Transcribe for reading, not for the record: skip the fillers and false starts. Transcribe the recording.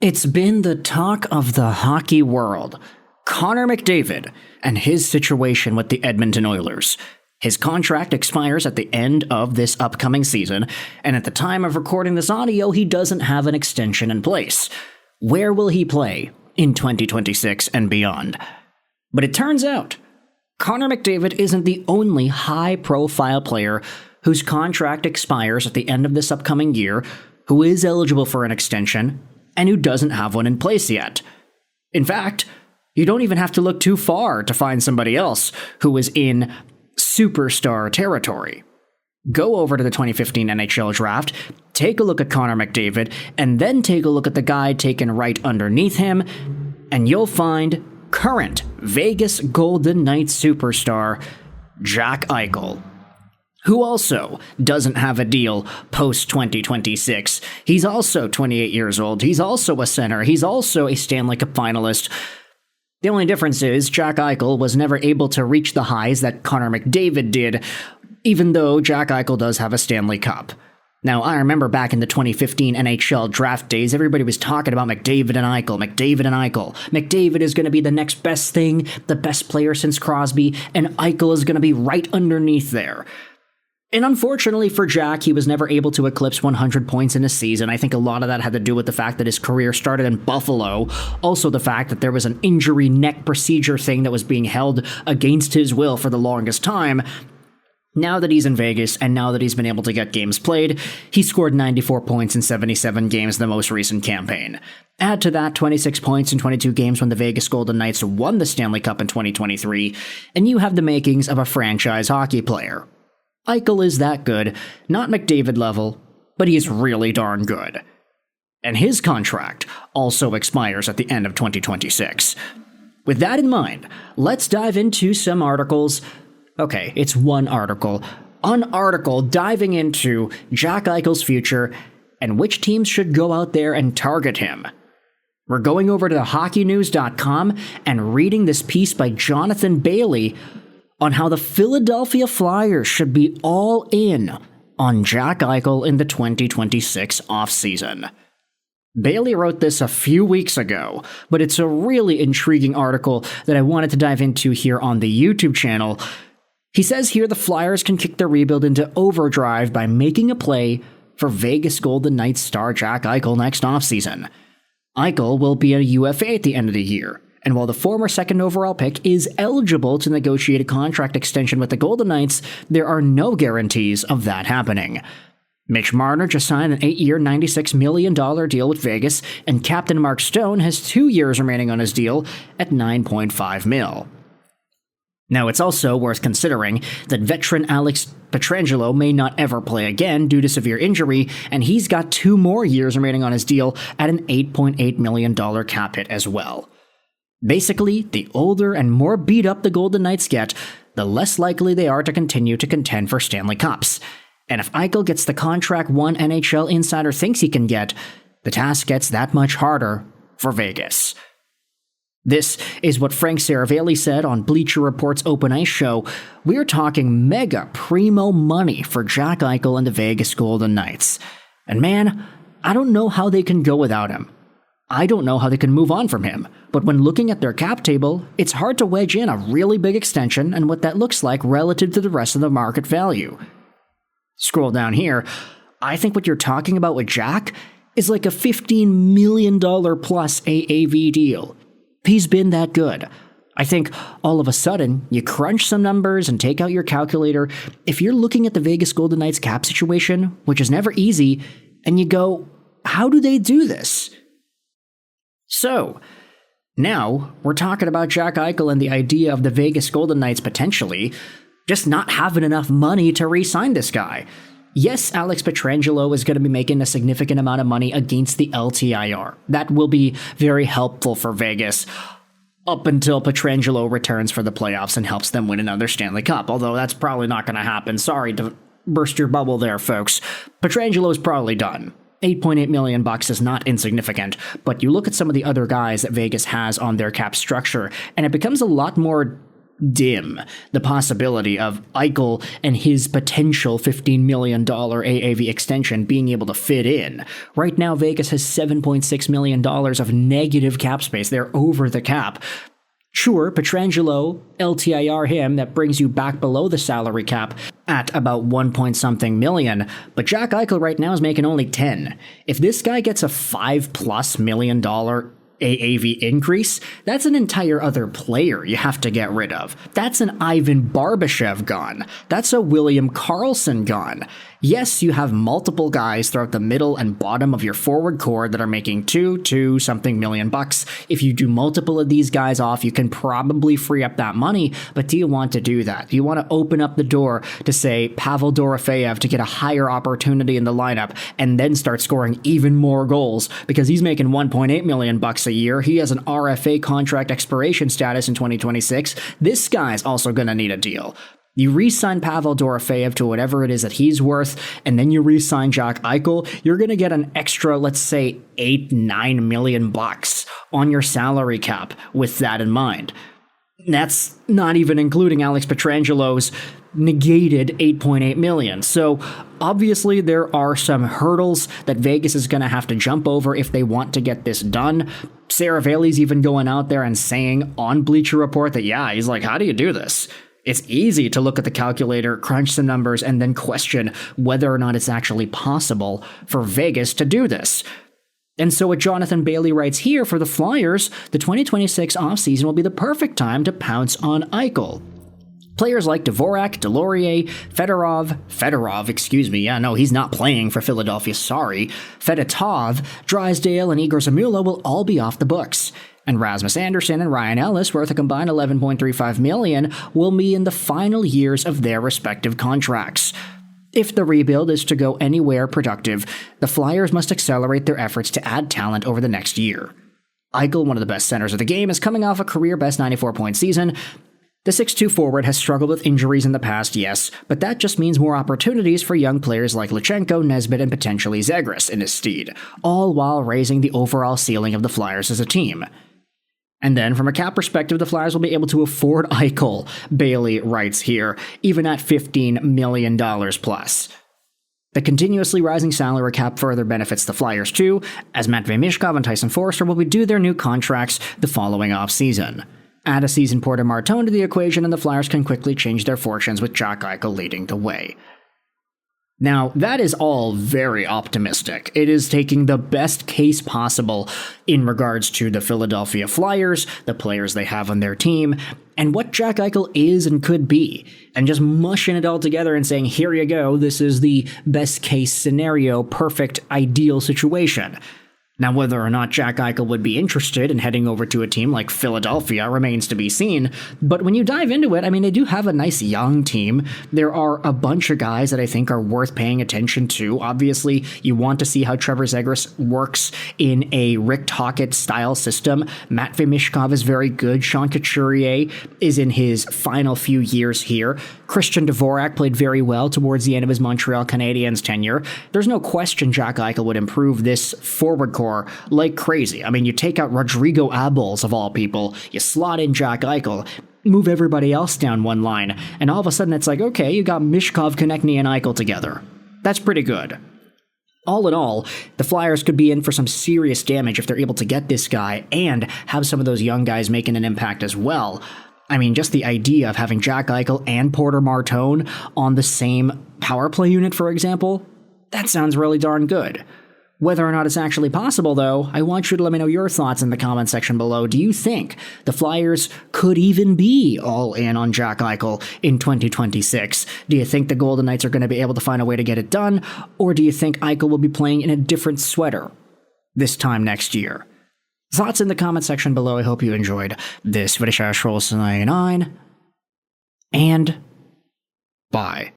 It's been the talk of the hockey world. Connor McDavid and his situation with the Edmonton Oilers. His contract expires at the end of this upcoming season, and at the time of recording this audio, he doesn't have an extension in place. Where will he play in 2026 and beyond? But it turns out, Connor McDavid isn't the only high-profile player whose contract expires at the end of this upcoming year, who is eligible for an extension, and who doesn't have one in place yet. In fact, you don't even have to look too far to find somebody else who is in superstar territory. Go over to the 2015 NHL Draft, take a look at Connor McDavid, and then take a look at the guy taken right underneath him, and you'll find current Vegas Golden Knights superstar Jack Eichel, who also doesn't have a deal post-2026. He's also 28 years old. He's also a center. He's also a Stanley Cup finalist. The only difference is Jack Eichel was never able to reach the highs that Connor McDavid did, even though Jack Eichel does have a Stanley Cup. Now, I remember back in the 2015 NHL Draft days, everybody was talking about McDavid and Eichel, McDavid and Eichel. McDavid is going to be the next best thing, the best player since Crosby, and Eichel is going to be right underneath there. And unfortunately for Jack, he was never able to eclipse 100 points in a season. I think a lot of that had to do with the fact that his career started in Buffalo. Also the fact that there was an injury neck procedure thing that was being held against his will for the longest time. Now that he's in Vegas, and now that he's been able to get games played, he scored 94 points in 77 games in the most recent campaign. Add to that 26 points in 22 games when the Vegas Golden Knights won the Stanley Cup in 2023, and you have the makings of a franchise hockey player. Eichel is that good, not McDavid level, but he's really darn good. And his contract also expires at the end of 2026. With that in mind, let's dive into some articles. Okay, it's one article. An article diving into Jack Eichel's future and which teams should go out there and target him. We're going over to hockeynews.com and reading this piece by Jonathan Bailey on how the Philadelphia Flyers should be all in on Jack Eichel in the 2026 offseason. Bailey wrote this a few weeks ago, but it's a really intriguing article that I wanted to dive into here on the YouTube channel. He says here the Flyers can kick their rebuild into overdrive by making a play for Vegas Golden Knights star Jack Eichel next offseason. Eichel will be a UFA at the end of the year, and while the former second overall pick is eligible to negotiate a contract extension with the Golden Knights, there are no guarantees of that happening. Mitch Marner just signed an 8-year, $96 million deal with Vegas, and Captain Mark Stone has 2 years remaining on his deal at $9.5 million. Now, it's also worth considering that veteran Alex Pietrangelo may not ever play again due to severe injury, and he's got 2 more years remaining on his deal at an $8.8 million cap hit as well. Basically, the older and more beat up the Golden Knights get, the less likely they are to continue to contend for Stanley Cups. And if Eichel gets the contract one NHL insider thinks he can get, the task gets that much harder for Vegas. This is what Frank Saravalli said on Bleacher Report's Open Ice show. We're talking mega primo money for Jack Eichel and the Vegas Golden Knights. And man, I don't know how they can go without him. I don't know how they can move on from him, but when looking at their cap table, it's hard to wedge in a really big extension and what that looks like relative to the rest of the market value. Scroll down here, I think what you're talking about with Jack is like a $15 million plus AAV deal. He's been that good. I think all of a sudden, you crunch some numbers and take out your calculator. If you're looking at the Vegas Golden Knights cap situation, which is never easy, and you go, how do they do this? So, now we're talking about Jack Eichel and the idea of the Vegas Golden Knights potentially just not having enough money to re-sign this guy. Yes, Alex Pietrangelo is going to be making a significant amount of money against the LTIR. That will be very helpful for Vegas up until Pietrangelo returns for the playoffs and helps them win another Stanley Cup, although that's probably not going to happen. Sorry to burst your bubble there, folks. Pietrangelo is probably done. $8.8 million is not insignificant, but you look at some of the other guys that Vegas has on their cap structure, and it becomes a lot more dim the possibility of Eichel and his potential $15 million AAV extension being able to fit in. Right now, Vegas has $7.6 million of negative cap space. They're over the cap. Sure, Pietrangelo, LTIR him, that brings you back below the salary cap at about 1 point something million, but Jack Eichel right now is making only 10. If this guy gets a $5+ million AAV increase, that's an entire other player you have to get rid of. That's an Ivan Barbashev gone. That's a William Karlsson gone. Yes, you have multiple guys throughout the middle and bottom of your forward core that are making two something million bucks. If you do multiple of these guys off, you can probably free up that money, but do you want to do that? Do you want to open up the door to say Pavel Dorofeyev to get a higher opportunity in the lineup and then start scoring even more goals because he's making 1.8 million bucks a year. He has an RFA contract expiration status in 2026. This guy's also going to need a deal. You re-sign Pavel Dorofeyev to whatever it is that he's worth, and then you re-sign Jack Eichel, you're going to get an extra, let's say, 8-9 million bucks on your salary cap with that in mind. That's not even including Alex Pietrangelo's negated 8.8 million. So obviously there are some hurdles that Vegas is going to have to jump over if they want to get this done. Saravalli's even going out there and saying on Bleacher Report that, yeah, he's like, how do you do this? It's easy to look at the calculator, crunch some numbers, and then question whether or not it's actually possible for Vegas to do this. And so what Jonathan Bailey writes here for the Flyers, the 2026 offseason will be the perfect time to pounce on Eichel. Players like Dvorak, Delorier, Fedorov, he's not playing for Philadelphia, Fedotov, Drysdale, and Igor Zamula will all be off the books. And Rasmus Andersson and Ryan Ellis, worth a combined $11.35 million, will be in the final years of their respective contracts. If the rebuild is to go anywhere productive, the Flyers must accelerate their efforts to add talent over the next year. Eichel, one of the best centers of the game, is coming off a career-best 94-point season. The 6'2 forward has struggled with injuries in the past, yes, but that just means more opportunities for young players like Lechenko, Nesbitt, and potentially Zegras in his stead, all while raising the overall ceiling of the Flyers as a team. And then, from a cap perspective, the Flyers will be able to afford Eichel, Bailey writes here, even at $15 million plus. The continuously rising salary cap further benefits the Flyers too, as Matvei Michkov and Tyson Foerster will be due their new contracts the following offseason. Add a seasoned Porter Martone to the equation and the Flyers can quickly change their fortunes with Jack Eichel leading the way. Now, that is all very optimistic. It is taking the best case possible in regards to the Philadelphia Flyers, the players they have on their team, and what Jack Eichel is and could be, and just mushing it all together and saying, here you go, this is the best case scenario, perfect, ideal situation. Now, whether or not Jack Eichel would be interested in heading over to a team like Philadelphia remains to be seen, but when you dive into it, they do have a nice young team. There are a bunch of guys that I think are worth paying attention to. Obviously, you want to see how Trevor Zegras works in a Rick Tocchet-style system. Matvei Michkov is very good. Sean Couturier is in his final few years here. Christian Dvorak played very well towards the end of his Montreal Canadiens tenure. There's no question Jack Eichel would improve this forward core like crazy. You take out Rodrigo Abols, of all people, you slot in Jack Eichel, move everybody else down one line, and all of a sudden it's like, okay, you got Michkov, Konechny, and Eichel together. That's pretty good. All in all, the Flyers could be in for some serious damage if they're able to get this guy and have some of those young guys making an impact as well. Just the idea of having Jack Eichel and Porter Martone on the same power play unit, for example, that sounds really darn good. Whether or not it's actually possible, though, I want you to let me know your thoughts in the comment section below. Do you think the Flyers could even be all in on Jack Eichel in 2026? Do you think the Golden Knights are going to be able to find a way to get it done? Or do you think Eichel will be playing in a different sweater this time next year? Thoughts in the comment section below. I hope you enjoyed this video. And bye.